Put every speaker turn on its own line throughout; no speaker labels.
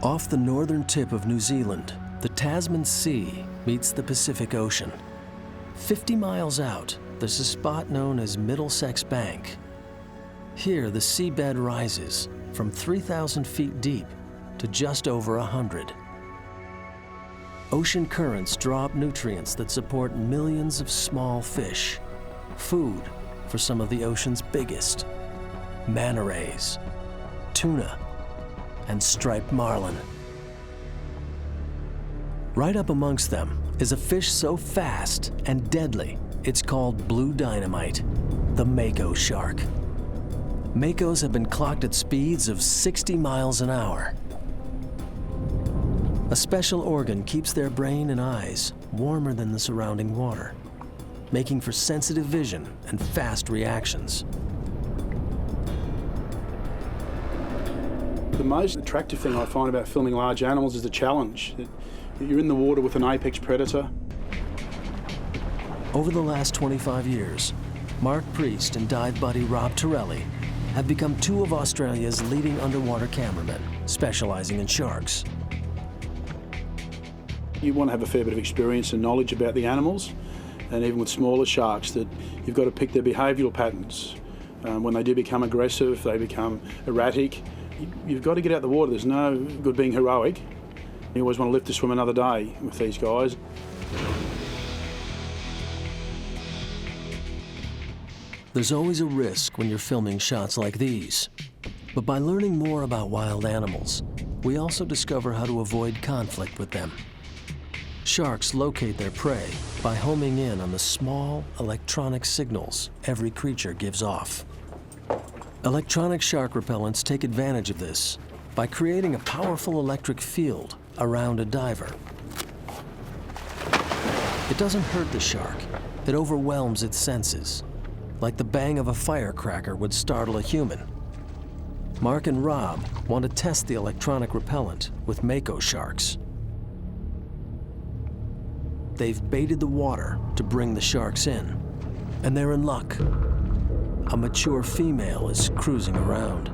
Off the northern tip of New Zealand, the Tasman Sea meets the Pacific Ocean. 50 miles out, there's a spot known as Middlesex Bank. Here, the seabed rises from 3,000 feet deep to just over 100. Ocean currents draw up nutrients that support millions of small fish, food for some of the ocean's biggest: manta rays, tuna, and striped marlin. Right up amongst them is a fish so fast and deadly, it's called blue dynamite, the Mako shark. Makos have been clocked at speeds of 60 miles an hour. A special organ keeps their brain and eyes warmer than the surrounding water, making for sensitive vision and fast reactions.
The most attractive thing I find about filming large animals is the challenge. You're in the water with an apex predator.
Over the last 25 years, Mark Priest and dive buddy Rob Torelli have become two of Australia's leading underwater cameramen, specializing in sharks.
You want to have a fair bit of experience and knowledge about the animals, and even with smaller sharks, that you've got to pick their behavioural patterns. When they do become aggressive, they become erratic, you've got to get out the water. There's no good being heroic. You always want to live to swim another day with these guys.
There's always a risk when you're filming shots like these. But by learning more about wild animals, we also discover how to avoid conflict with them. Sharks locate their prey by homing in on the small electronic signals every creature gives off. Electronic shark repellents take advantage of this by creating a powerful electric field around a diver. It doesn't hurt the shark, it overwhelms its senses, like the bang of a firecracker would startle a human. Mark and Rob want to test the electronic repellent with Mako Sharks. They've baited the water to bring the sharks in, and they're in luck. A mature female is cruising around.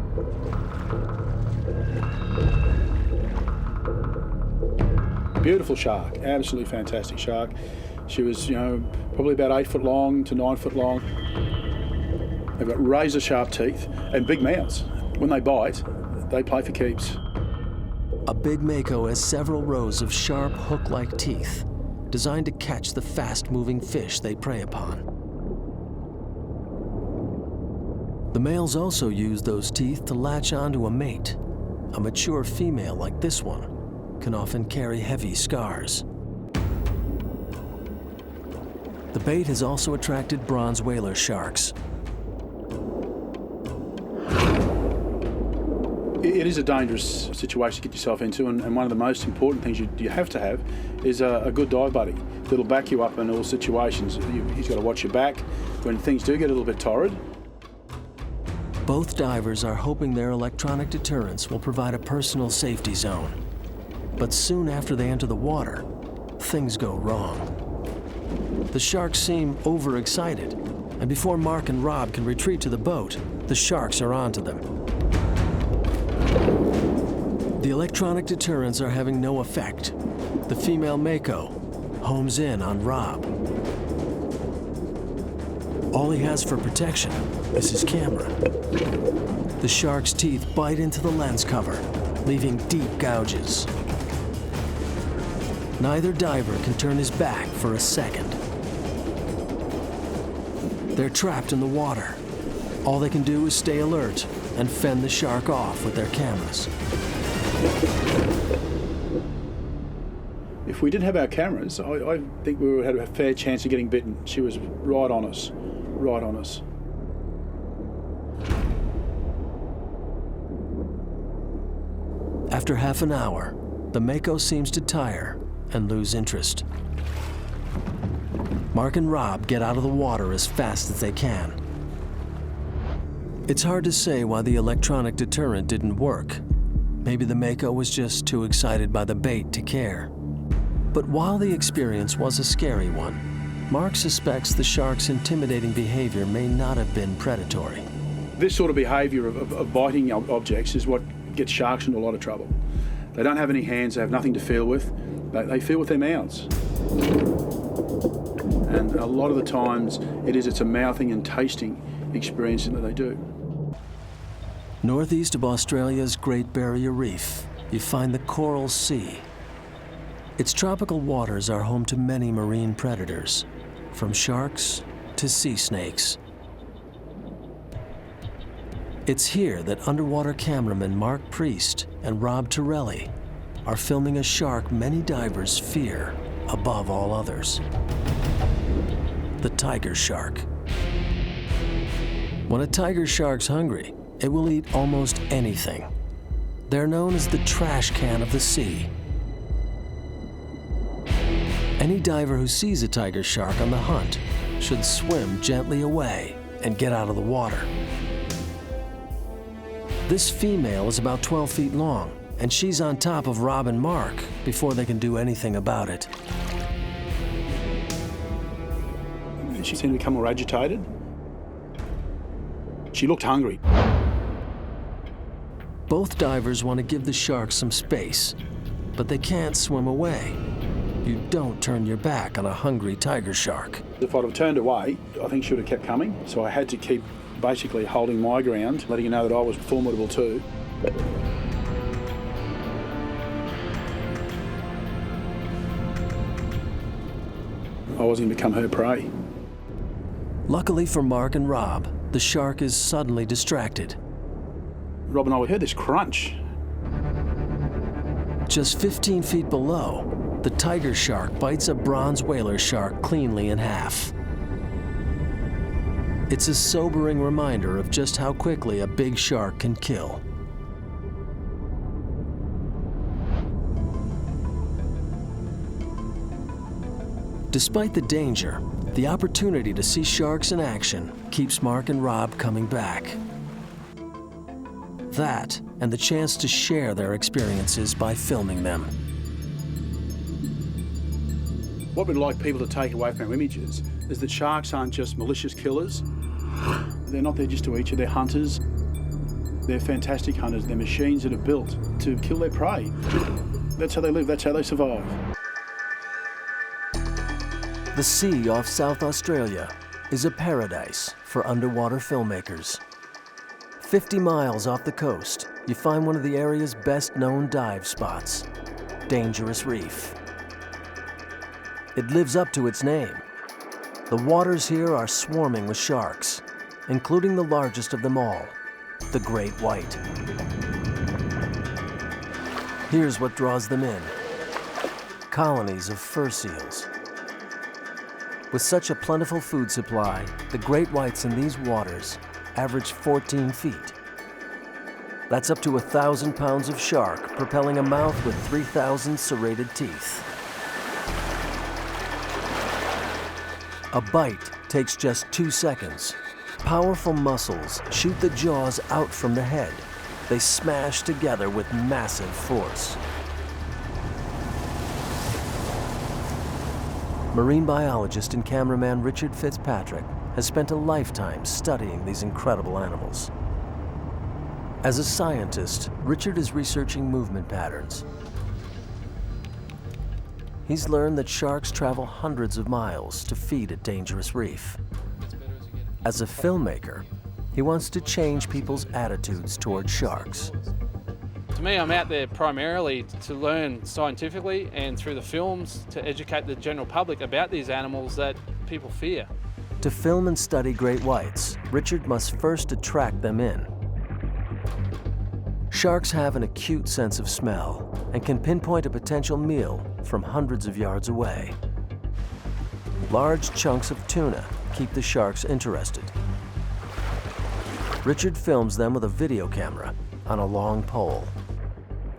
Beautiful shark, absolutely fantastic shark. She was, probably about 8 foot long to 9 foot long. They've got razor sharp teeth and big mouths. When they bite, they play for keeps.
A big Mako has several rows of sharp hook-like teeth designed to catch the fast-moving fish they prey upon. The males also use those teeth to latch onto a mate. A mature female like this one can often carry heavy scars. The bait has also attracted bronze whaler sharks.
It is a dangerous situation to get yourself into, and one of the most important things you have to have is a good dive buddy that'll back you up in all situations. He's got to watch your back when things do get a little bit torrid.
Both divers are hoping their electronic deterrents will provide a personal safety zone. But soon after they enter the water, things go wrong. The sharks seem overexcited, and before Mark and Rob can retreat to the boat, the sharks are onto them. The electronic deterrents are having no effect. The female Mako homes in on Rob. All he has for protection is his camera. The shark's teeth bite into the lens cover, leaving deep gouges. Neither diver can turn his back for a second. They're trapped in the water. All they can do is stay alert and fend the shark off with their cameras.
If we didn't have our cameras, I think we would have had a fair chance of getting bitten. She was right on us, right on us.
After half an hour, the Mako seems to tire and lose interest. Mark and Rob get out of the water as fast as they can. It's hard to say why the electronic deterrent didn't work. Maybe the Mako was just too excited by the bait to care. But while the experience was a scary one, Mark suspects the shark's intimidating behavior may not have been predatory.
This sort of behaviour of biting objects is what gets sharks into a lot of trouble. They don't have any hands, they have nothing to feel with. They feel with their mouths. And a lot of the times it's a mouthing and tasting experience that they do.
Northeast of Australia's Great Barrier Reef, you find the Coral Sea. Its tropical waters are home to many marine predators, from sharks to sea snakes. It's here that underwater cameramen Mark Priest and Rob Torelli are filming a shark many divers fear above all others: the tiger shark. When a tiger shark's hungry, it will eat almost anything. They're known as the trash can of the sea. Any diver who sees a tiger shark on the hunt should swim gently away and get out of the water. This female is about 12 feet long, and she's on top of Rob and Mark before they can do anything about it.
She seemed to become more agitated. She looked hungry.
Both divers want to give the shark some space, but they can't swim away. You don't turn your back on a hungry tiger shark.
If I'd have turned away, I think she would have kept coming. So I had to keep basically holding my ground, letting her know that I was formidable too. I was going to become her prey.
Luckily for Mark and Rob, the shark is suddenly distracted.
Rob and I, we heard this crunch.
Just 15 feet below, the tiger shark bites a bronze whaler shark cleanly in half. It's a sobering reminder of just how quickly a big shark can kill. Despite the danger, the opportunity to see sharks in action keeps Mark and Rob coming back. That, and the chance to share their experiences by filming them.
What we'd like people to take away from our images is that sharks aren't just malicious killers. They're not there just to eat you, they're hunters. They're fantastic hunters. They're machines that are built to kill their prey. That's how they live, that's how they survive.
The sea off South Australia is a paradise for underwater filmmakers. 50 miles off the coast, you find one of the area's best-known dive spots, Dangerous Reef. It lives up to its name. The waters here are swarming with sharks, including the largest of them all, the great white. Here's what draws them in: colonies of fur seals. With such a plentiful food supply, the great whites in these waters average 14 feet. That's up to 1,000 pounds of shark propelling a mouth with 3,000 serrated teeth. A bite takes just 2 seconds. Powerful muscles shoot the jaws out from the head. They smash together with massive force. Marine biologist and cameraman Richard Fitzpatrick has spent a lifetime studying these incredible animals. As a scientist, Richard is researching movement patterns. He's learned that sharks travel hundreds of miles to feed at Dangerous Reef. As a filmmaker, he wants to change people's attitudes towards sharks.
To me, I'm out there primarily to learn scientifically and through the films to educate the general public about these animals that people fear.
To film and study great whites, Richard must first attract them in. Sharks have an acute sense of smell and can pinpoint a potential meal from hundreds of yards away. Large chunks of tuna keep the sharks interested. Richard films them with a video camera on a long pole.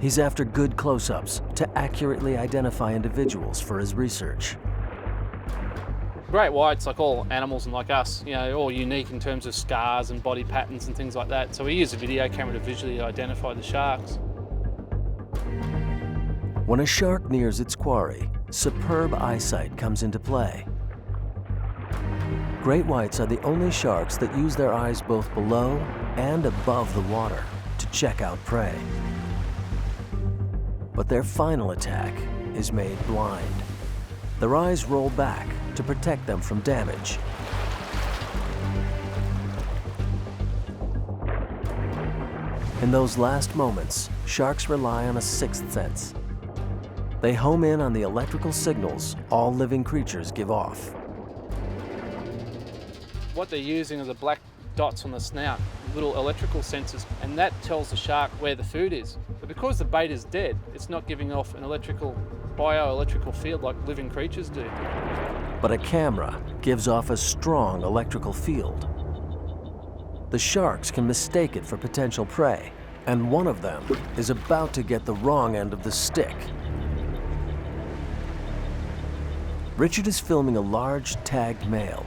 He's after good close-ups to accurately identify individuals for his research.
Great whites, like all animals and like us, all unique in terms of scars and body patterns and things like that. So we use a video camera to visually identify the sharks.
When a shark nears its quarry, superb eyesight comes into play. Great whites are the only sharks that use their eyes both below and above the water to check out prey. But their final attack is made blind. Their eyes roll back to protect them from damage. In those last moments, sharks rely on a sixth sense. They home in on the electrical signals all living creatures give off.
What they're using are the black dots on the snout, little electrical sensors, and that tells the shark where the food is. But because the bait is dead, it's not giving off an bioelectrical field like living creatures do.
But a camera gives off a strong electrical field. The sharks can mistake it for potential prey, and one of them is about to get the wrong end of the stick. Richard is filming a large tagged male.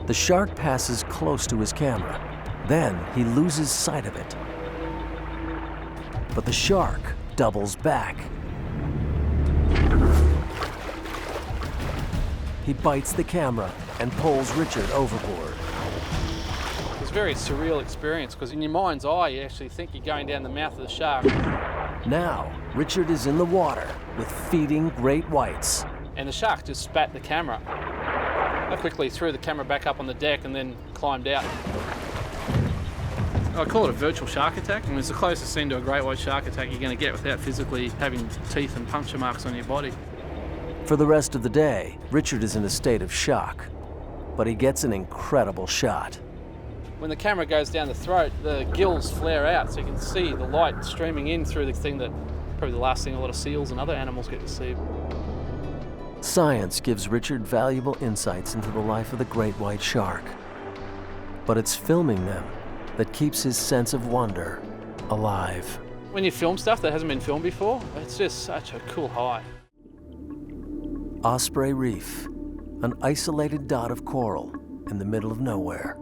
The shark passes close to his camera. Then he loses sight of it. But the shark doubles back. He bites the camera and pulls Richard overboard.
It's a very surreal experience because in your mind's eye you actually think you're going down the mouth of the shark.
Now, Richard is in the water with feeding great whites.
And the shark just spat the camera. I quickly threw the camera back up on the deck and then climbed out. I call it a virtual shark attack, and it's the closest thing to a great white shark attack you're going to get without physically having teeth and puncture marks on your body.
For the rest of the day, Richard is in a state of shock, but he gets an incredible shot.
When the camera goes down the throat, the gills flare out, so you can see the light streaming in through the thing that probably the last thing a lot of seals and other animals get to see.
Science gives Richard valuable insights into the life of the great white shark, but it's filming them that keeps his sense of wonder alive.
When you film stuff that hasn't been filmed before, it's just such a cool high.
Osprey Reef, an isolated dot of coral in the middle of nowhere.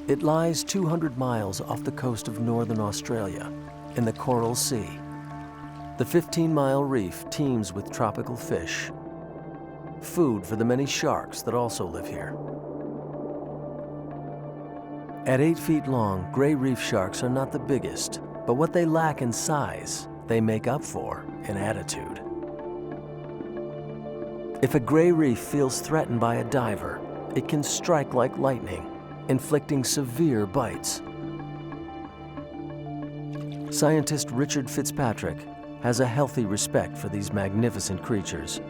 It lies 200 miles off the coast of northern Australia in the Coral Sea. The 15-mile reef teems with tropical fish, food for the many sharks that also live here. At 8 feet long, gray reef sharks are not the biggest, but what they lack in size, they make up for in attitude. If a gray reef feels threatened by a diver, it can strike like lightning, inflicting severe bites. Scientist Richard Fitzpatrick has a healthy respect for these magnificent creatures.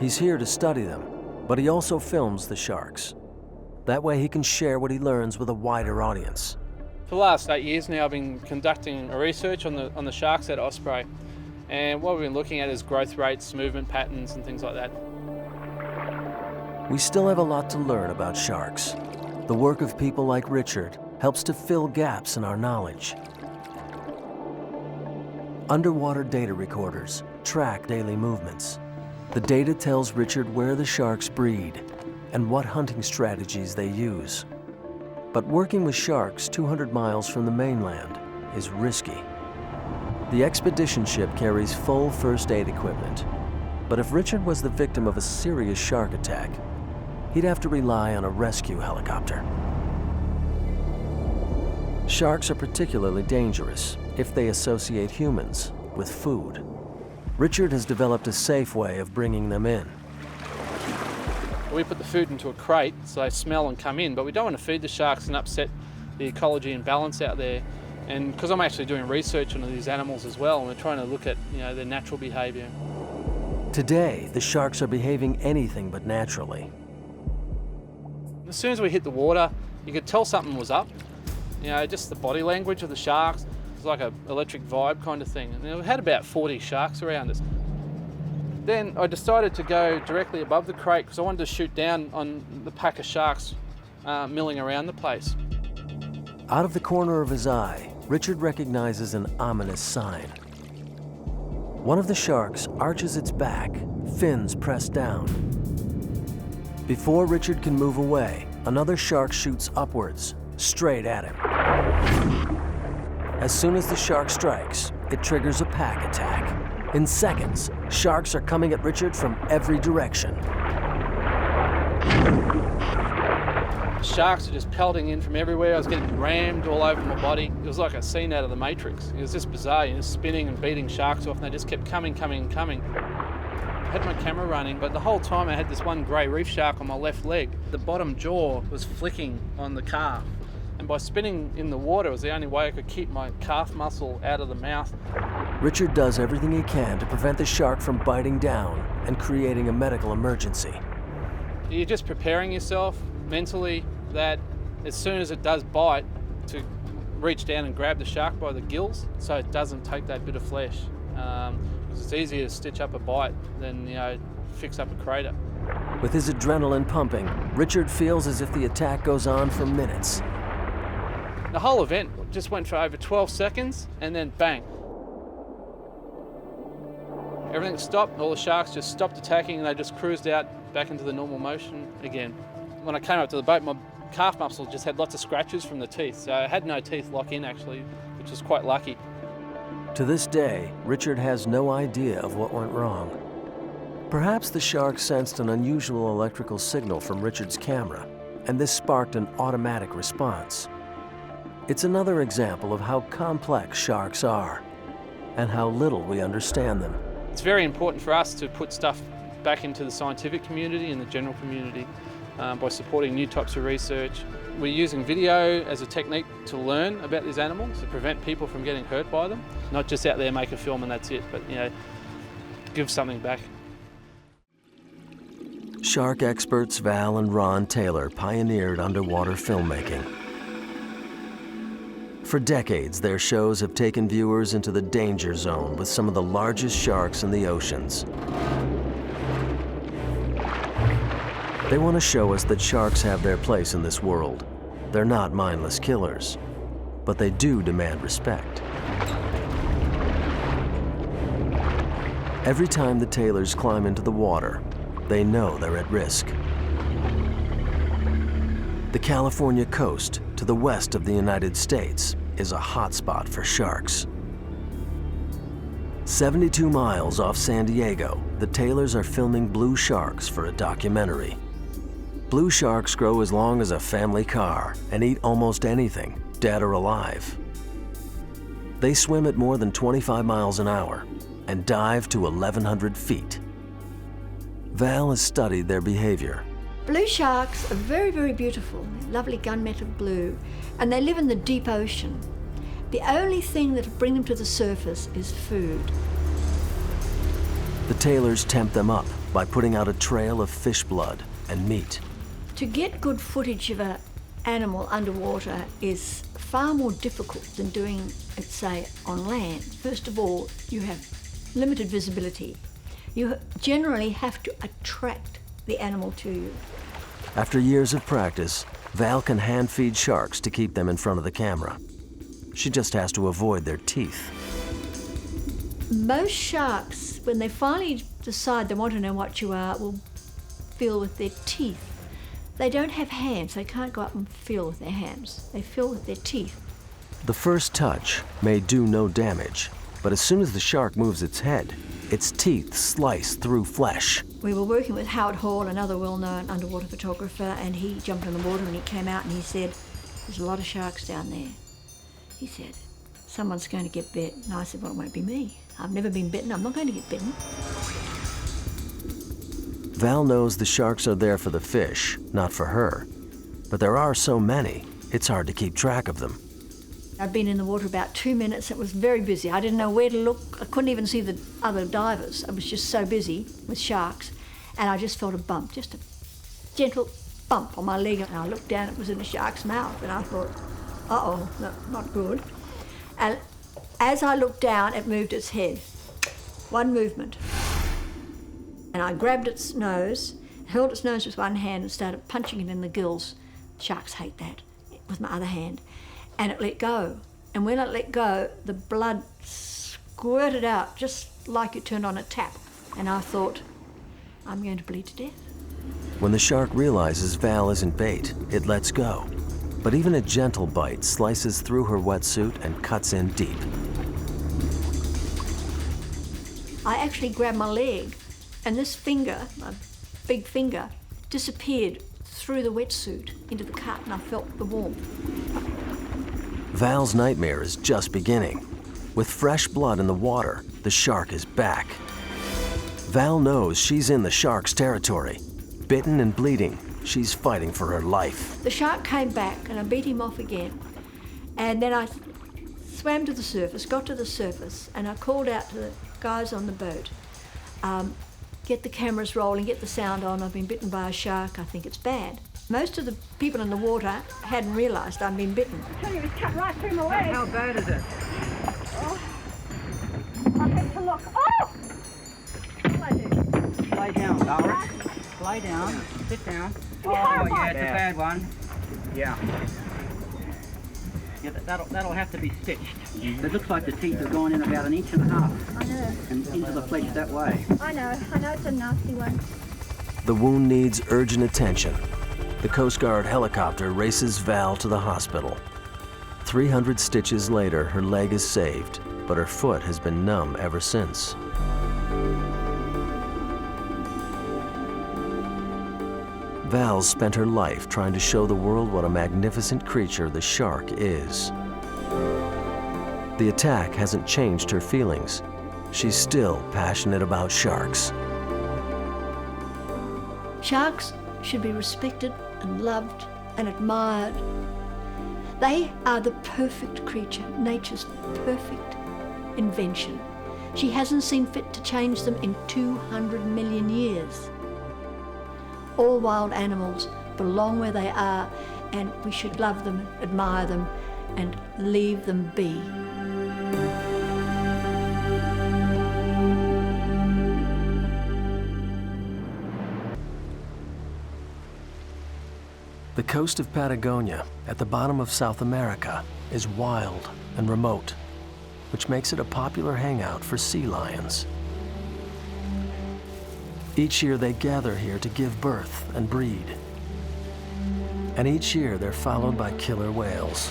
He's here to study them, but he also films the sharks. That way he can share what he learns with a wider audience.
For the last 8 years now, I've been conducting research on the sharks at Osprey, and what we've been looking at is growth rates, movement patterns, and things like that.
We still have a lot to learn about sharks. The work of people like Richard helps to fill gaps in our knowledge. Underwater data recorders track daily movements. The data tells Richard where the sharks breed and what hunting strategies they use. But working with sharks 200 miles from the mainland is risky. The expedition ship carries full first aid equipment. But if Richard was the victim of a serious shark attack, he'd have to rely on a rescue helicopter. Sharks are particularly dangerous if they associate humans with food. Richard has developed a safe way of bringing them in.
We put the food into a crate so they smell and come in, but we don't want to feed the sharks and upset the ecology and balance out there. And because I'm actually doing research on these animals as well, and we're trying to look at their natural behaviour.
Today, the sharks are behaving anything but naturally.
As soon as we hit the water, you could tell something was up. Just the body language of the sharks. It's like an electric vibe kind of thing. And we had about 40 sharks around us. Then I decided to go directly above the crate because I wanted to shoot down on the pack of sharks milling around the place.
Out of the corner of his eye, Richard recognizes an ominous sign. One of the sharks arches its back, fins pressed down. Before Richard can move away, another shark shoots upwards, straight at him. As soon as the shark strikes, it triggers a pack attack. In seconds, sharks are coming at Richard from every direction.
Sharks are just pelting in from everywhere. I was getting rammed all over my body. It was like a scene out of the Matrix. It was just bizarre, just spinning and beating sharks off, and they just kept coming. I had my camera running, but the whole time I had this one grey reef shark on my left leg. The bottom jaw was flicking on the calf. And by spinning in the water, it was the only way I could keep my calf muscle out of the mouth.
Richard does everything he can to prevent the shark from biting down and creating a medical emergency.
You're just preparing yourself mentally that as soon as it does bite, to reach down and grab the shark by the gills so it doesn't take that bit of flesh. Because it's easier to stitch up a bite than, fix up a crater.
With his adrenaline pumping, Richard feels as if the attack goes on for minutes.
The whole event just went for over 12 seconds and then bang. Everything stopped, all the sharks just stopped attacking and they just cruised out back into the normal motion again. When I came up to the boat, my calf muscle just had lots of scratches from the teeth, so I had no teeth lock in actually, which was quite lucky.
To this day, Richard has no idea of what went wrong. Perhaps the shark sensed an unusual electrical signal from Richard's camera, and this sparked an automatic response. It's another example of how complex sharks are, and how little we understand them.
It's very important for us to put stuff back into the scientific community and the general community by supporting new types of research. We're using video as a technique to learn about these animals, to prevent people from getting hurt by them. Not just out there make a film and that's it, but give something back.
Shark experts Val and Ron Taylor pioneered underwater filmmaking. For decades, their shows have taken viewers into the danger zone with some of the largest sharks in the oceans. They want to show us that sharks have their place in this world. They're not mindless killers, but they do demand respect. Every time the Taylors climb into the water, they know they're at risk. The California coast, to the west of the United States, is a hotspot for sharks. 72 miles off San Diego, the Taylors are filming blue sharks for a documentary. Blue sharks grow as long as a family car and eat almost anything, dead or alive. They swim at more than 25 miles an hour and dive to 1,100 feet. Val has studied their behavior.
Blue sharks are very, very beautiful, lovely gunmetal blue, and they live in the deep ocean. The only thing that will bring them to the surface is food.
The Taylors tempt them up by putting out a trail of fish blood and meat.
To get good footage of an animal underwater is far more difficult than doing it, say, on land. First of all, you have limited visibility. You generally have to attract the animal to you.
After years of practice, Val can hand feed sharks to keep them in front of the camera. She just has to avoid their teeth.
Most sharks, when they finally decide they want to know what you are, will feel with their teeth. They don't have hands. They can't go up and feel with their hands. They feel with their teeth.
The first touch may do no damage, but as soon as the shark moves its head, its teeth slice through flesh.
We were working with Howard Hall, another well-known underwater photographer, and he jumped in the water and he came out and he said, "There's a lot of sharks down there." He said, "Someone's going to get bit." And I said, "Well, it won't be me. I've never been bitten. I'm not going to get bitten."
Val knows the sharks are there for the fish, not for her. But there are so many, it's hard to keep track of them.
I'd been in the water about 2 minutes. It was very busy. I didn't know where to look. I couldn't even see the other divers. I was just so busy with sharks. And I just felt a bump, just a gentle bump on my leg. And I looked down, it was in a shark's mouth. And I thought, uh-oh, no, not good. And as I looked down, it moved its head. One movement. And I grabbed its nose, held its nose with one hand and started punching it in the gills. Sharks hate that, with my other hand. And it let go. And when it let go, the blood squirted out just like you turned on a tap. And I thought, I'm going to bleed to death.
When the shark realizes Val isn't bait, it lets go. But even a gentle bite slices through her wetsuit and cuts in deep.
I actually grabbed my leg, and this finger, my big finger, disappeared through the wetsuit into the cut and I felt the warmth.
Val's nightmare is just beginning. With fresh blood in the water, the shark is back. Val knows she's in the shark's territory. Bitten and bleeding, she's fighting for her life.
The shark came back and I beat him off again. And then I swam to the surface, got to the surface, and I called out to the guys on the boat, get the cameras rolling, get the sound on, I've been bitten by a shark, I think it's bad. Most of the people in the water hadn't realised I'd been bitten.
I tell you, it's cut right through my leg.
How bad is it?
Oh. I had to look. Oh!
Lie down, Laura. Lie down. Sit down. Oh, yeah, it's a bad one. Yeah. Yeah, that'll have to be stitched. It looks like the teeth are going in about 1.5 inches.
I know.
And into the flesh that way.
I know it's a nasty one.
The wound needs urgent attention. The Coast Guard helicopter races Val to the hospital. 300 stitches later, her leg is saved, but her foot has been numb ever since. Val's spent her life trying to show the world what a magnificent creature the shark is. The attack hasn't changed her feelings. She's still passionate about sharks.
Sharks should be respected and loved and admired. They are the perfect creature, nature's perfect invention. She hasn't seen fit to change them in 200 million years. All wild animals belong where they are, and we should love them, admire them, and leave them be.
The coast of Patagonia, at the bottom of South America, is wild and remote, which makes it a popular hangout for sea lions. Each year they gather here to give birth and breed. And each year they're followed by killer whales.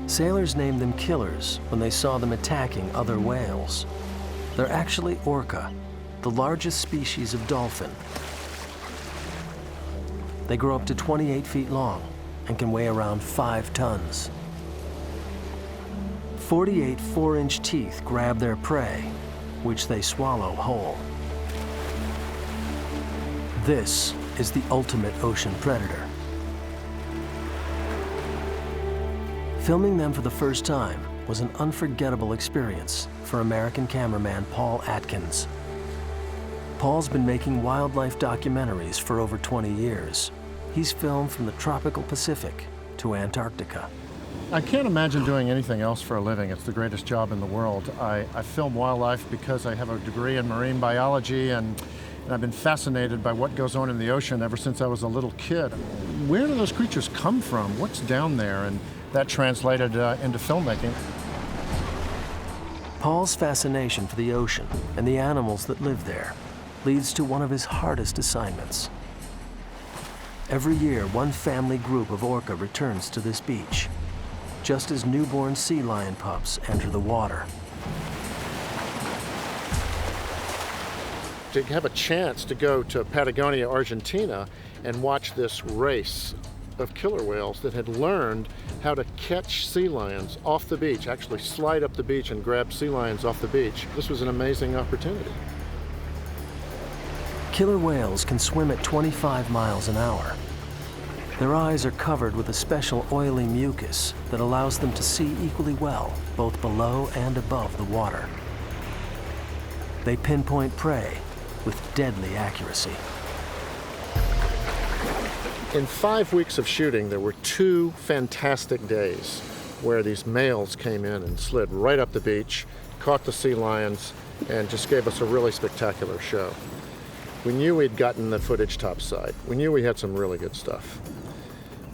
Sailors named them killers when they saw them attacking other whales. They're actually orca, the largest species of dolphin. They grow up to 28 feet long and can weigh around 5 tons. 48 4-inch teeth grab their prey, which they swallow whole. This is the ultimate ocean predator. Filming them for the first time was an unforgettable experience for American cameraman Paul Atkins. Paul's been making wildlife documentaries for over 20 years. He's filmed from the tropical Pacific to Antarctica.
I can't imagine doing anything else for a living. It's the greatest job in the world. I film wildlife because I have a degree in marine biology and I've been fascinated by what goes on in the ocean ever since I was a little kid. Where do those creatures come from? What's down there? And that translated into filmmaking.
Paul's fascination for the ocean and the animals that live there leads to one of his hardest assignments. Every year, one family group of orca returns to this beach, just as newborn sea lion pups enter the water.
To have a chance to go to Patagonia, Argentina, and watch this race of killer whales that had learned how to catch sea lions off the beach, actually slide up the beach and grab sea lions off the beach. This was an amazing opportunity.
Killer whales can swim at 25 miles an hour. Their eyes are covered with a special oily mucus that allows them to see equally well, both below and above the water. They pinpoint prey with deadly accuracy.
In 5 weeks of shooting, there were 2 fantastic days where these males came in and slid right up the beach, caught the sea lions, and just gave us a really spectacular show. We knew we'd gotten the footage topside. We knew we had some really good stuff.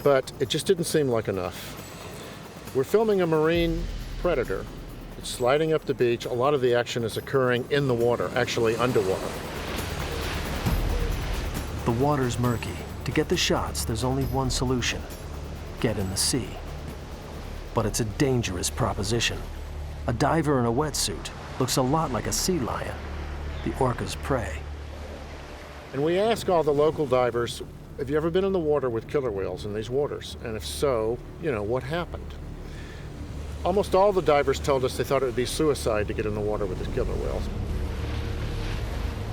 But it just didn't seem like enough. We're filming a marine predator. It's sliding up the beach. A lot of the action is occurring in the water, actually underwater.
The water's murky. To get the shots, there's only one solution: get in the sea. But it's a dangerous proposition. A diver in a wetsuit looks a lot like a sea lion, the orca's prey.
And we ask all the local divers, have you ever been in the water with killer whales in these waters? And if so, what happened? Almost all the divers told us they thought it would be suicide to get in the water with the killer whales.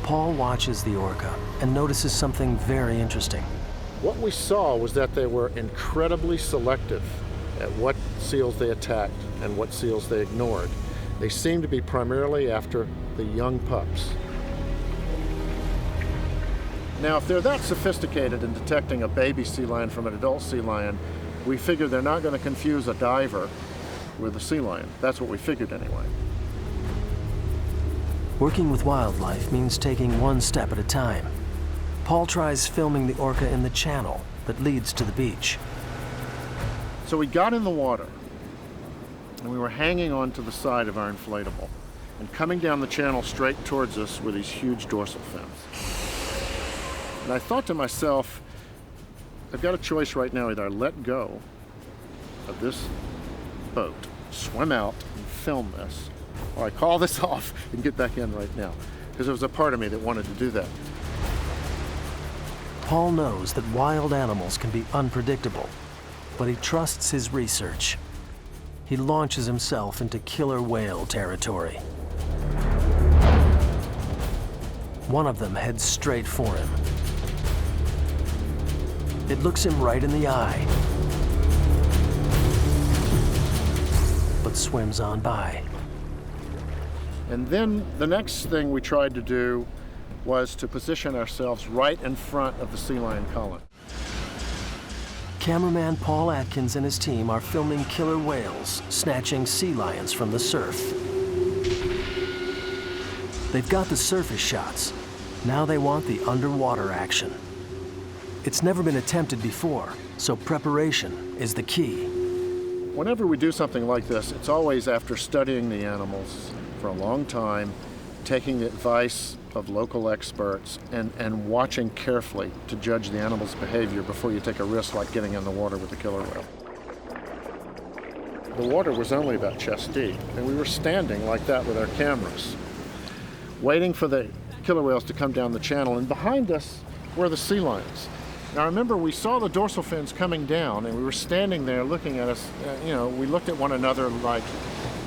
Paul watches the orca and notices something very interesting.
What we saw was that they were incredibly selective at what seals they attacked and what seals they ignored. They seemed to be primarily after the young pups. Now, if they're that sophisticated in detecting a baby sea lion from an adult sea lion, we figure they're not going to confuse a diver with a sea lion. That's what we figured anyway.
Working with wildlife means taking one step at a time. Paul tries filming the orca in the channel that leads to the beach.
So we got in the water, and we were hanging on to the side of our inflatable, and coming down the channel straight towards us were these huge dorsal fins. And I thought to myself, I've got a choice right now. Either I let go of this boat, swim out and film this, or I call this off and get back in right now. Because there was a part of me that wanted to do that.
Paul knows that wild animals can be unpredictable, but he trusts his research. He launches himself into killer whale territory. One of them heads straight for him. It looks him right in the eye, but swims on by.
And then the next thing we tried to do was to position ourselves right in front of the sea lion colony.
Cameraman Paul Atkins and his team are filming killer whales snatching sea lions from the surf. They've got the surface shots. Now they want the underwater action. It's never been attempted before, so preparation is the key.
Whenever we do something like this, it's always after studying the animals for a long time, taking the advice of local experts, and watching carefully to judge the animal's behavior before you take a risk like getting in the water with a killer whale. The water was only about chest deep, and we were standing like that with our cameras, waiting for the killer whales to come down the channel, and behind us were the sea lions. Now remember, we saw the dorsal fins coming down, and we were standing there looking at us. We looked at one another like,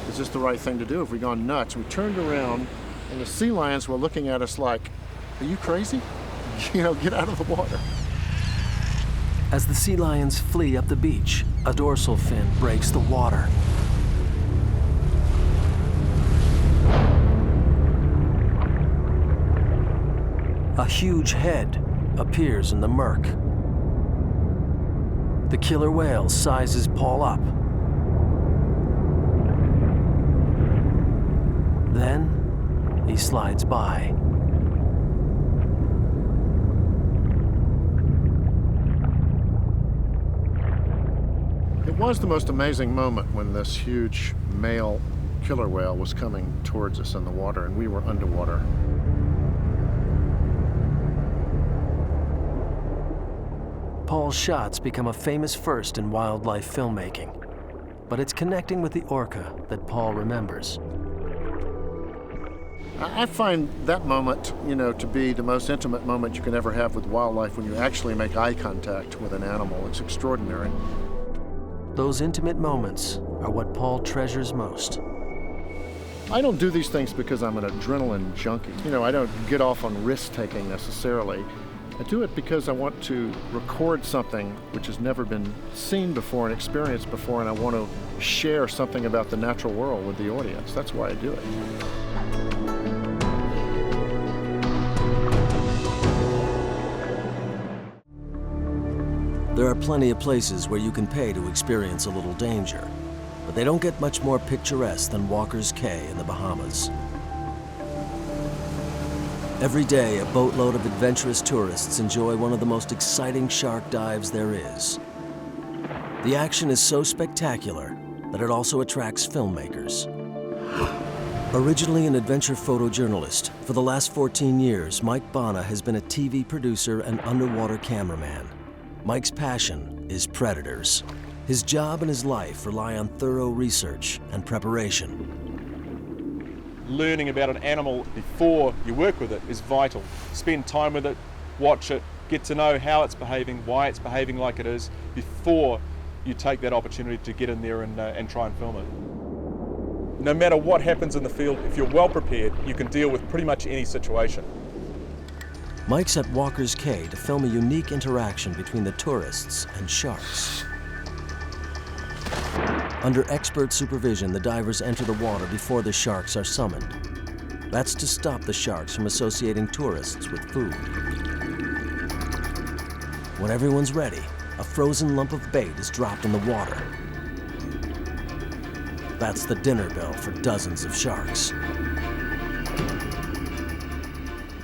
is this the right thing to do? Have we gone nuts? We turned around, and the sea lions were looking at us like, are you crazy? Get out of the water.
As the sea lions flee up the beach, a dorsal fin breaks the water. A huge head appears in the murk. The killer whale sizes Paul up. Then he slides by.
It was the most amazing moment when this huge male killer whale was coming towards us in the water, and we were underwater.
Paul's shots become a famous first in wildlife filmmaking, but it's connecting with the orca that Paul remembers.
I find that moment, to be the most intimate moment you can ever have with wildlife, when you actually make eye contact with an animal. It's extraordinary.
Those intimate moments are what Paul treasures most.
I don't do these things because I'm an adrenaline junkie. I don't get off on risk-taking necessarily. I do it because I want to record something which has never been seen before and experienced before, and I want to share something about the natural world with the audience. That's why I do it.
There are plenty of places where you can pay to experience a little danger, but they don't get much more picturesque than Walker's Cay in the Bahamas. Every day, a boatload of adventurous tourists enjoy one of the most exciting shark dives there is. The action is so spectacular that it also attracts filmmakers. Originally an adventure photojournalist, for the last 14 years, Mike Bana has been a TV producer and underwater cameraman. Mike's passion is predators. His job and his life rely on thorough research and preparation.
Learning about an animal before you work with it is vital. Spend time with it, watch it, get to know how it's behaving, why it's behaving like it is, before you take that opportunity to get in there and try and film it. No matter what happens in the field, if you're well prepared, you can deal with pretty much any situation.
Mike's at Walker's Cay to film a unique interaction between the tourists and sharks. Under expert supervision, the divers enter the water before the sharks are summoned. That's to stop the sharks from associating tourists with food. When everyone's ready, a frozen lump of bait is dropped in the water. That's the dinner bell for dozens of sharks.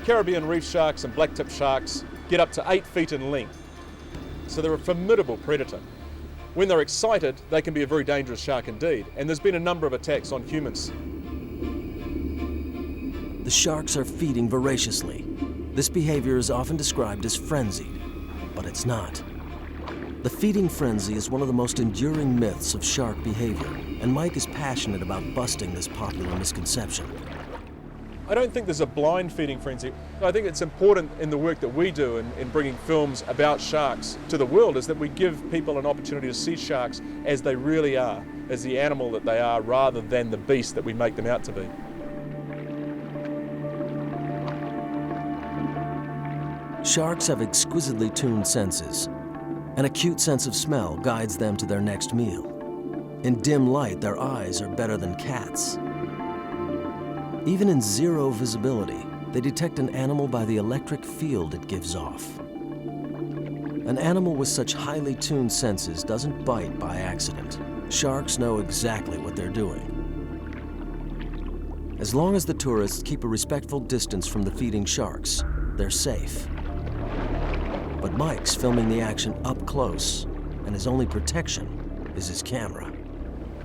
Caribbean reef sharks and blacktip sharks get up to 8 feet in length, so they're a formidable predator. When they're excited, they can be a very dangerous shark indeed, and there's been a number of attacks on humans.
The sharks are feeding voraciously. This behavior is often described as frenzied, but it's not. The feeding frenzy is one of the most enduring myths of shark behavior, and Mike is passionate about busting this popular misconception.
I don't think there's a blind feeding frenzy. I think it's important in the work that we do in bringing films about sharks to the world is that we give people an opportunity to see sharks as they really are, as the animal that they are, rather than the beast that we make them out to be.
Sharks have exquisitely tuned senses. An acute sense of smell guides them to their next meal. In dim light, their eyes are better than cats. Even in zero visibility, they detect an animal by the electric field it gives off. An animal with such highly tuned senses doesn't bite by accident. Sharks know exactly what they're doing. As long as the tourists keep a respectful distance from the feeding sharks, they're safe. But Mike's filming the action up close, and his only protection is his camera.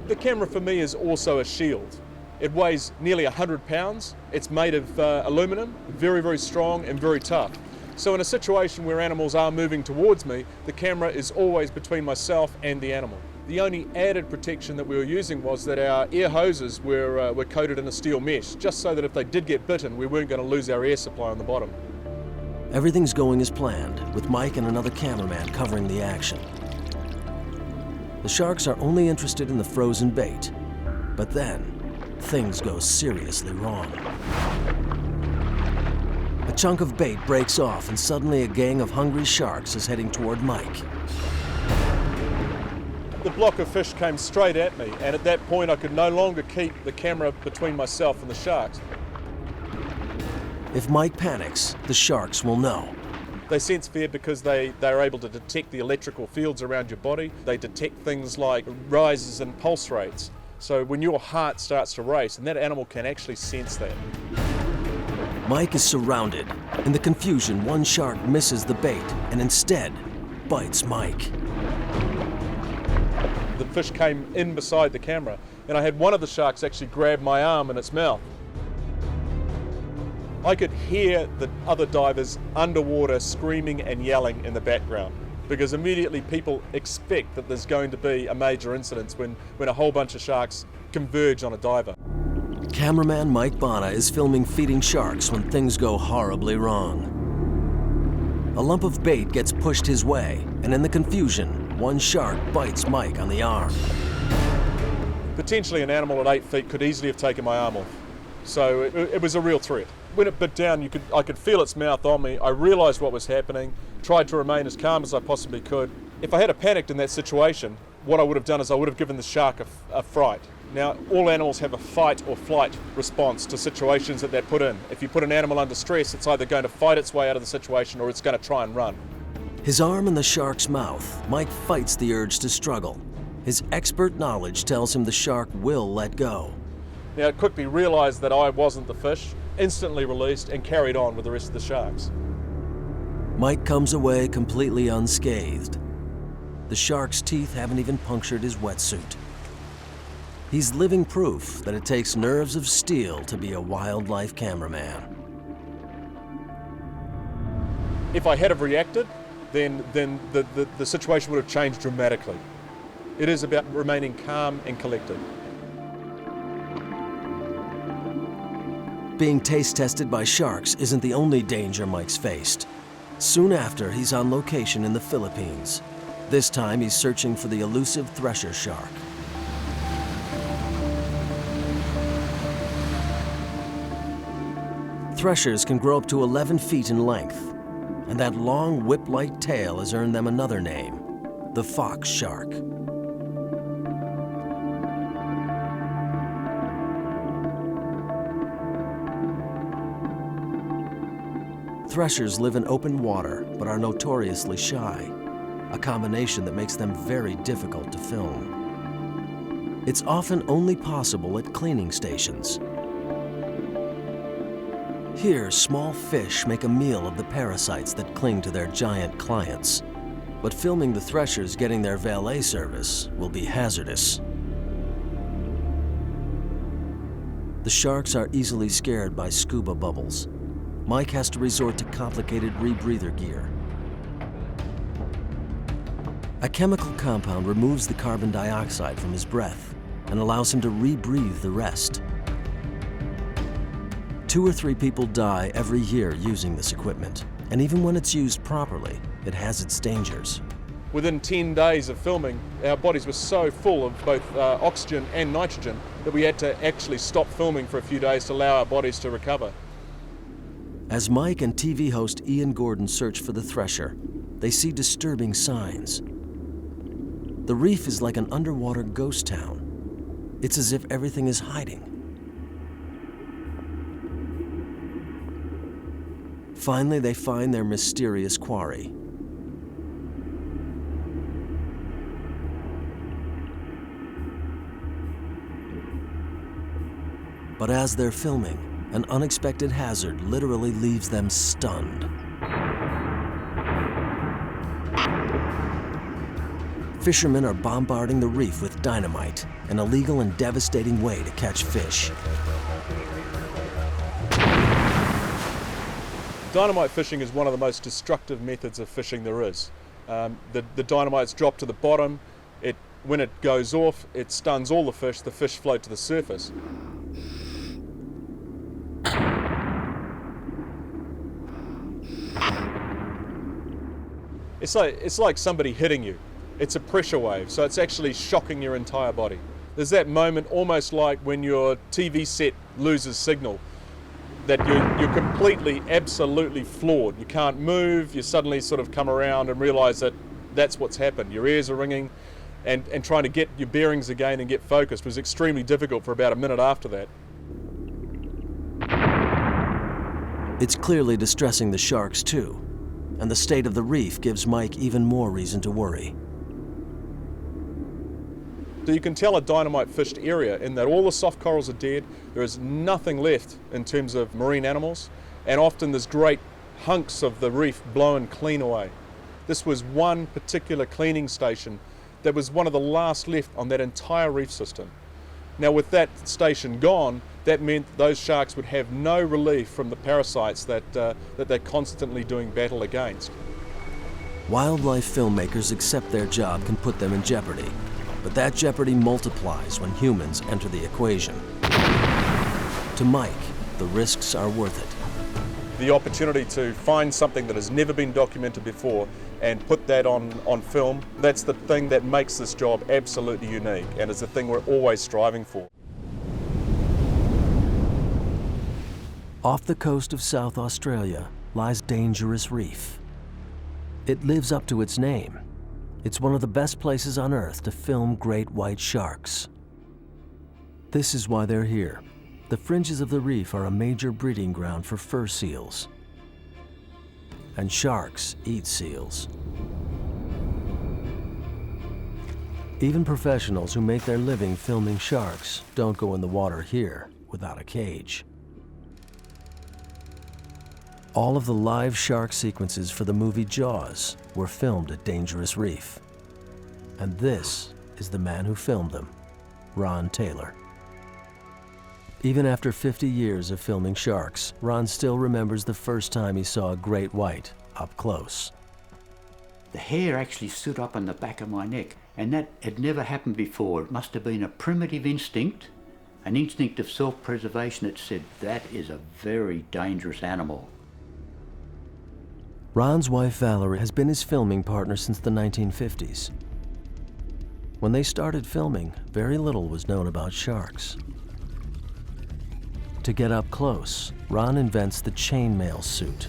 The camera for me is also a shield. It weighs nearly 100 pounds. It's made of aluminum, very, very strong and very tough. So in a situation where animals are moving towards me, the camera is always between myself and the animal. The only added protection that we were using was that our air hoses were coated in a steel mesh, just so that if they did get bitten, we weren't going to lose our air supply on the bottom.
Everything's going as planned, with Mike and another cameraman covering the action. The sharks are only interested in the frozen bait, but then things go seriously wrong. A chunk of bait breaks off, and suddenly a gang of hungry sharks is heading toward Mike.
The block of fish came straight at me, and at that point I could no longer keep the camera between myself and the sharks.
If Mike panics, the sharks will know.
They sense fear because they are able to detect the electrical fields around your body. They detect things like rises in pulse rates. So when your heart starts to race, and that animal can actually sense that.
Mike is surrounded. In the confusion, one shark misses the bait and instead bites Mike.
The fish came in beside the camera, and I had one of the sharks actually grab my arm in its mouth. I could hear the other divers underwater screaming and yelling in the background, because immediately people expect that there's going to be a major incident when a whole bunch of sharks converge on a diver.
Cameraman Mike Bonner is filming feeding sharks when things go horribly wrong. A lump of bait gets pushed his way, and in the confusion, one shark bites Mike on the arm.
Potentially an animal at 8 feet could easily have taken my arm off, so it was a real threat. When it bit down, I could feel its mouth on me. I realised what was happening, tried to remain as calm as I possibly could. If I had panicked in that situation, what I would have done is I would have given the shark a fright. Now, all animals have a fight or flight response to situations that they're put in. If you put an animal under stress, it's either going to fight its way out of the situation or it's going to try and run.
His arm in the shark's mouth, Mike fights the urge to struggle. His expert knowledge tells him the shark will let go.
Now, it quickly realised that I wasn't the fish, instantly released and carried on with the rest of the sharks.
Mike comes away completely unscathed. The shark's teeth haven't even punctured his wetsuit. He's living proof that it takes nerves of steel to be a wildlife cameraman.
If I had have reacted, then the situation would have changed dramatically. It is about remaining calm and collected.
Being taste tested by sharks isn't the only danger Mike's faced. Soon after, he's on location in the Philippines. This time, he's searching for the elusive thresher shark. Threshers can grow up to 11 feet in length, and that long whip-like tail has earned them another name, the fox shark. Threshers live in open water, but are notoriously shy, a combination that makes them very difficult to film. It's often only possible at cleaning stations. Here, small fish make a meal of the parasites that cling to their giant clients. But filming the threshers getting their valet service will be hazardous. The sharks are easily scared by scuba bubbles. Mike has to resort to complicated rebreather gear. A chemical compound removes the carbon dioxide from his breath and allows him to rebreathe the rest. 2 or 3 people die every year using this equipment, and even when it's used properly, it has its dangers.
Within 10 days of filming, our bodies were so full of both oxygen and nitrogen that we had to actually stop filming for a few days to allow our bodies to recover.
As Mike and TV host Ian Gordon search for the thresher, they see disturbing signs. The reef is like an underwater ghost town. It's as if everything is hiding. Finally, they find their mysterious quarry. But as they're filming, an unexpected hazard literally leaves them stunned. Fishermen are bombarding the reef with dynamite, an illegal and devastating way to catch fish.
Dynamite fishing is one of the most destructive methods of fishing there is. The dynamite's dropped to the bottom. When it goes off, it stuns all the fish float to the surface. It's like somebody hitting you. It's a pressure wave, so it's actually shocking your entire body. There's that moment almost like when your TV set loses signal, that you're completely, absolutely floored. You can't move, you suddenly sort of come around and realise that that's what's happened. Your ears are ringing, and trying to get your bearings again and get focused was extremely difficult for about a minute after that.
It's clearly distressing the sharks too, and the state of the reef gives Mike even more reason to worry.
So you can tell a dynamite fished area in that all the soft corals are dead, there is nothing left in terms of marine animals, and often there's great hunks of the reef blown clean away. This was one particular cleaning station that was one of the last left on that entire reef system. Now with that station gone, that meant those sharks would have no relief from the parasites that they're constantly doing battle against.
Wildlife filmmakers accept their job can put them in jeopardy, but that jeopardy multiplies when humans enter the equation. To Mike, the risks are worth it.
The opportunity to find something that has never been documented before and put that on film, that's the thing that makes this job absolutely unique, and it's the thing we're always striving for.
Off the coast of South Australia lies Dangerous Reef. It lives up to its name. It's one of the best places on Earth to film great white sharks. This is why they're here. The fringes of the reef are a major breeding ground for fur seals. And sharks eat seals. Even professionals who make their living filming sharks don't go in the water here without a cage. All of the live shark sequences for the movie Jaws were filmed at Dangerous Reef. And this is the man who filmed them, Ron Taylor. Even after 50 years of filming sharks, Ron still remembers the first time he saw a great white up close.
The hair actually stood up on the back of my neck, and that had never happened before. It must have been a primitive instinct, an instinct of self-preservation that said, that is a very dangerous animal.
Ron's wife Valerie has been his filming partner since the 1950s. When they started filming, very little was known about sharks. To get up close, Ron invents the chainmail suit.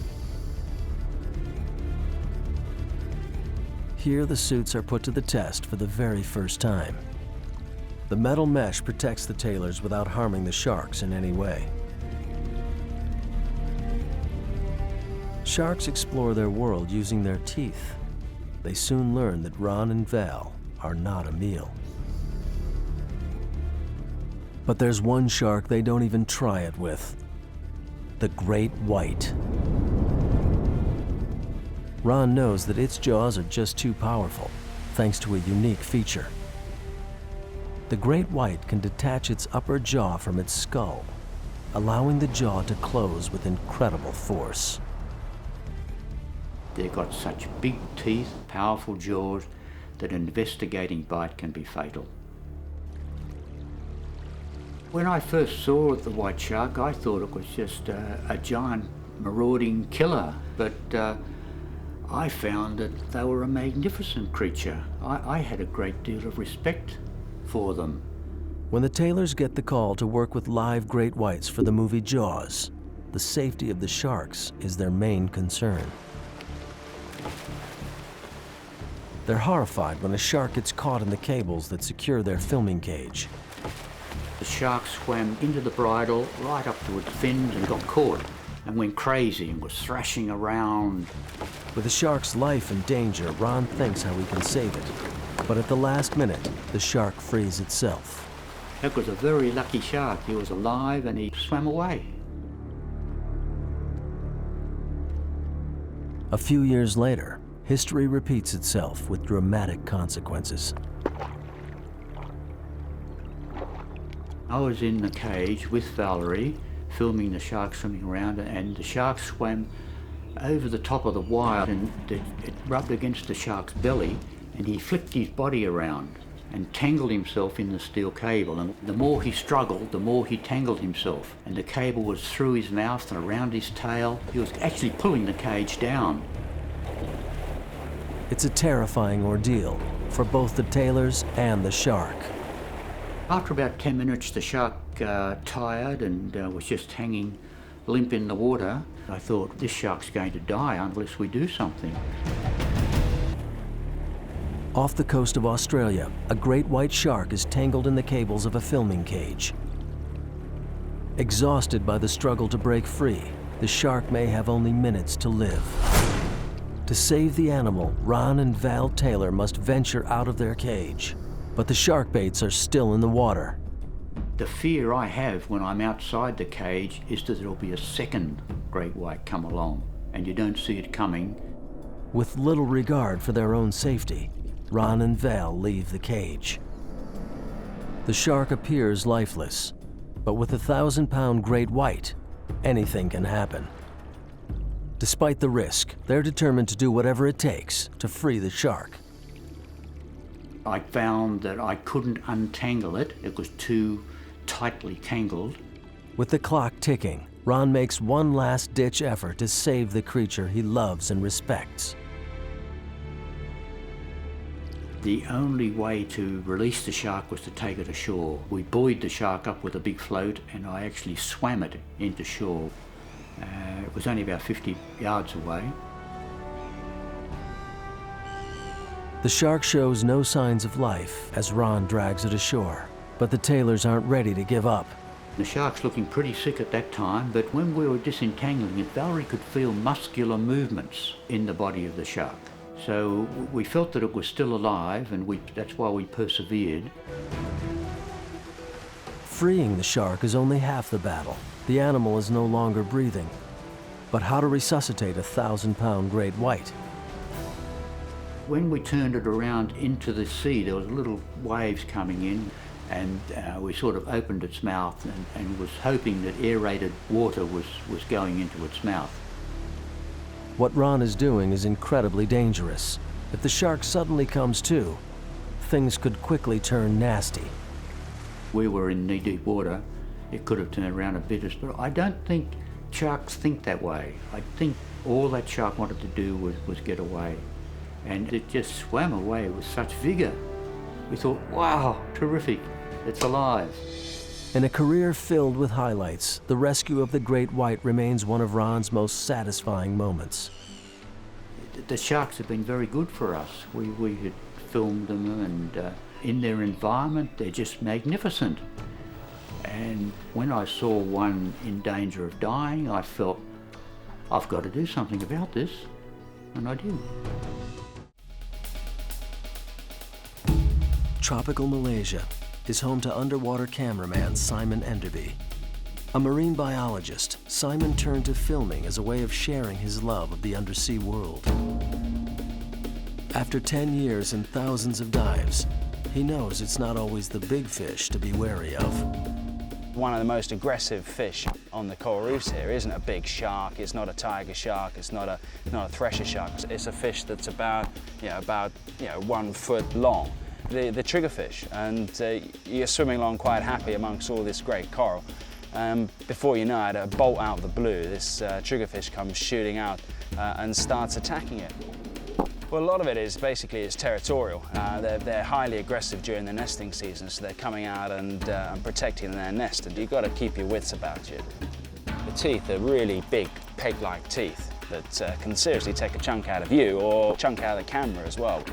Here, the suits are put to the test for the very first time. The metal mesh protects the tailors without harming the sharks in any way. Sharks explore their world using their teeth. They soon learn that Ron and Val are not a meal. But there's one shark they don't even try it with: the great white. Ron knows that its jaws are just too powerful, thanks to a unique feature. The great white can detach its upper jaw from its skull, allowing the jaw to close with incredible force.
They've got such big teeth, powerful jaws, that an investigating bite can be fatal. When I first saw the white shark, I thought it was just a giant marauding killer, but I found that they were a magnificent creature. I had a great deal of respect for them.
When the Taylors get the call to work with live great whites for the movie Jaws, the safety of the sharks is their main concern. They're horrified when a shark gets caught in the cables that secure their filming cage.
The shark swam into the bridle, right up to its fins, and got caught and went crazy and was thrashing around.
With the shark's life in danger, Ron thinks how he can save it. But at the last minute, the shark frees itself.
That was a very lucky shark. He was alive and he swam away.
A few years later, history repeats itself with dramatic consequences.
I was in the cage with Valerie, filming the shark swimming around, and the shark swam over the top of the wire, and it rubbed against the shark's belly, and he flipped his body around and tangled himself in the steel cable. And the more he struggled, the more he tangled himself. And the cable was through his mouth and around his tail. He was actually pulling the cage down.
It's a terrifying ordeal for both the Taylors and the shark.
After about 10 minutes, the shark tired and was just hanging limp in the water. I thought, this shark's going to die unless we do something.
Off the coast of Australia, a great white shark is tangled in the cables of a filming cage. Exhausted by the struggle to break free, the shark may have only minutes to live. To save the animal, Ron and Val Taylor must venture out of their cage. But the shark baits are still in the water.
The fear I have when I'm outside the cage is that there'll be a second great white come along, and you don't see it coming.
With little regard for their own safety, Ron and Val leave the cage. The shark appears lifeless, but with a 1,000-pound great white, anything can happen. Despite the risk, they're determined to do whatever it takes to free the shark.
I found that I couldn't untangle it. It was too tightly tangled.
With the clock ticking, Ron makes one last-ditch effort to save the creature he loves and respects.
The only way to release the shark was to take it ashore. We buoyed the shark up with a big float, and I actually swam it into shore. It was only about 50 yards away.
The shark shows no signs of life as Ron drags it ashore, but the Taylors aren't ready to give up.
The shark's looking pretty sick at that time, but when we were disentangling it, Valerie could feel muscular movements in the body of the shark. So we felt that it was still alive, and that's why we persevered.
Freeing the shark is only half the battle. The animal is no longer breathing. But how to resuscitate a 1,000-pound great white?
When we turned it around into the sea, there was little waves coming in, and we sort of opened its mouth and was hoping that aerated water was going into its mouth.
What Ron is doing is incredibly dangerous. If the shark suddenly comes to, things could quickly turn nasty.
We were in knee-deep water. It could have turned around a bit, but I don't think sharks think that way. I think All that shark wanted to do was get away. And it just swam away with such vigour. We thought, wow, terrific, it's alive.
In a career filled with highlights, the rescue of the great white remains one of Ron's most satisfying moments.
The sharks have been very good for us. We had filmed them, and in their environment, they're just magnificent. And when I saw one in danger of dying, I felt, I've got to do something about this, and I did.
Tropical Malaysia is home to underwater cameraman Simon Enderby. A marine biologist, Simon turned to filming as a way of sharing his love of the undersea world. After 10 years and thousands of dives, he knows it's not always the big fish to be wary of.
One of the most aggressive fish on the coral reefs here isn't a big shark, it's not a tiger shark, it's not a thresher shark. It's a fish that's about 1 foot long. The triggerfish, and you're swimming along quite happy amongst all this great coral. Before you know it, a bolt out of the blue, this triggerfish comes shooting out and starts attacking it. Well, a lot of it is basically territorial. They're highly aggressive during the nesting season, so they're coming out and protecting their nest, and you've got to keep your wits about you. The teeth are really big, peg-like teeth that can seriously take a chunk out of you or a chunk out of the camera as well.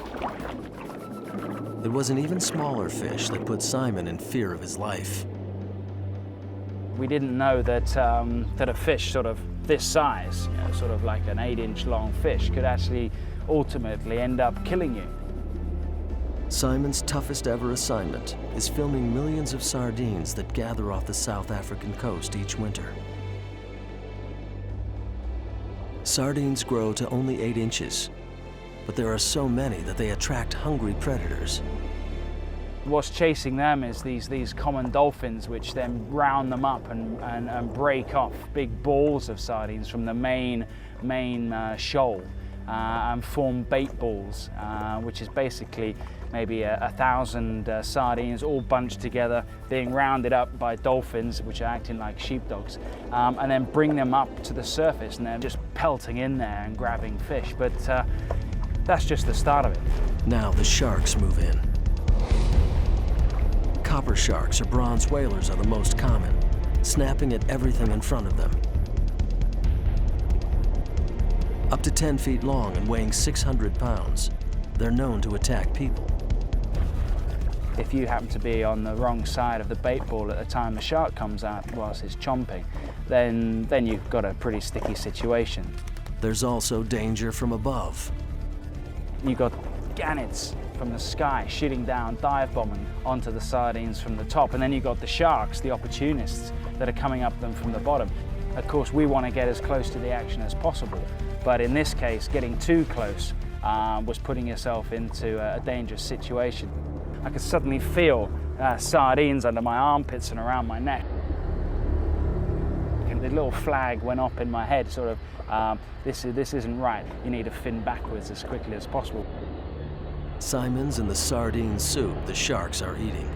It was an even smaller fish that put Simon in fear of his life.
We didn't know that that a fish sort of this size, sort of like an 8-inch long fish, could actually ultimately end up killing you.
Simon's toughest ever assignment is filming millions of sardines that gather off the South African coast each winter. Sardines grow to only 8 inches, but there are so many that they attract hungry predators.
What's chasing them is these common dolphins, which then round them up and break off big balls of sardines from the main shoal and form bait balls, which is basically maybe 1,000 sardines all bunched together, being rounded up by dolphins, which are acting like sheepdogs, and then bring them up to the surface, and they're just pelting in there and grabbing fish. But that's just the start of it.
Now the sharks move in. Copper sharks or bronze whalers are the most common, snapping at everything in front of them. Up to 10 feet long and weighing 600 pounds, they're known to attack people.
If you happen to be on the wrong side of the bait ball at the time the shark comes out whilst it's chomping, then you've got a pretty sticky situation.
There's also danger from above.
You've got gannets from the sky shooting down, dive bombing onto the sardines from the top, and then you've got the sharks, the opportunists, that are coming up them from the bottom. Of course, we want to get as close to the action as possible, but in this case, getting too close was putting yourself into a dangerous situation. I could suddenly feel sardines under my armpits and around my neck. And the little flag went up in my head, sort of, this isn't right. You need to fin backwards as quickly as possible.
Simon's in the sardine soup the sharks are eating.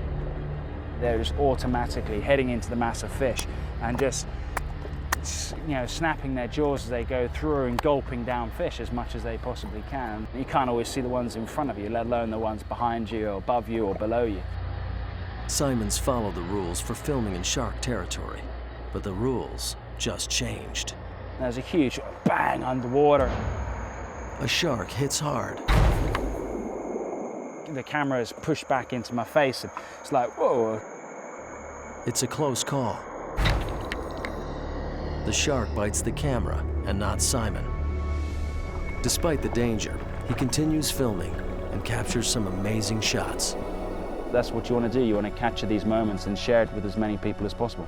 They're just automatically heading into the mass of fish and just, snapping their jaws as they go through and gulping down fish as much as they possibly can. You can't always see the ones in front of you, let alone the ones behind you or above you or below you.
Simon's followed the rules for filming in shark territory, but the rules just changed.
There's a huge bang underwater.
A shark hits hard.
The camera is pushed back into my face, and it's like, whoa.
It's a close call. The shark bites the camera and not Simon. Despite the danger, he continues filming and captures some amazing shots.
That's what you want to do. You want to capture these moments and share it with as many people as possible.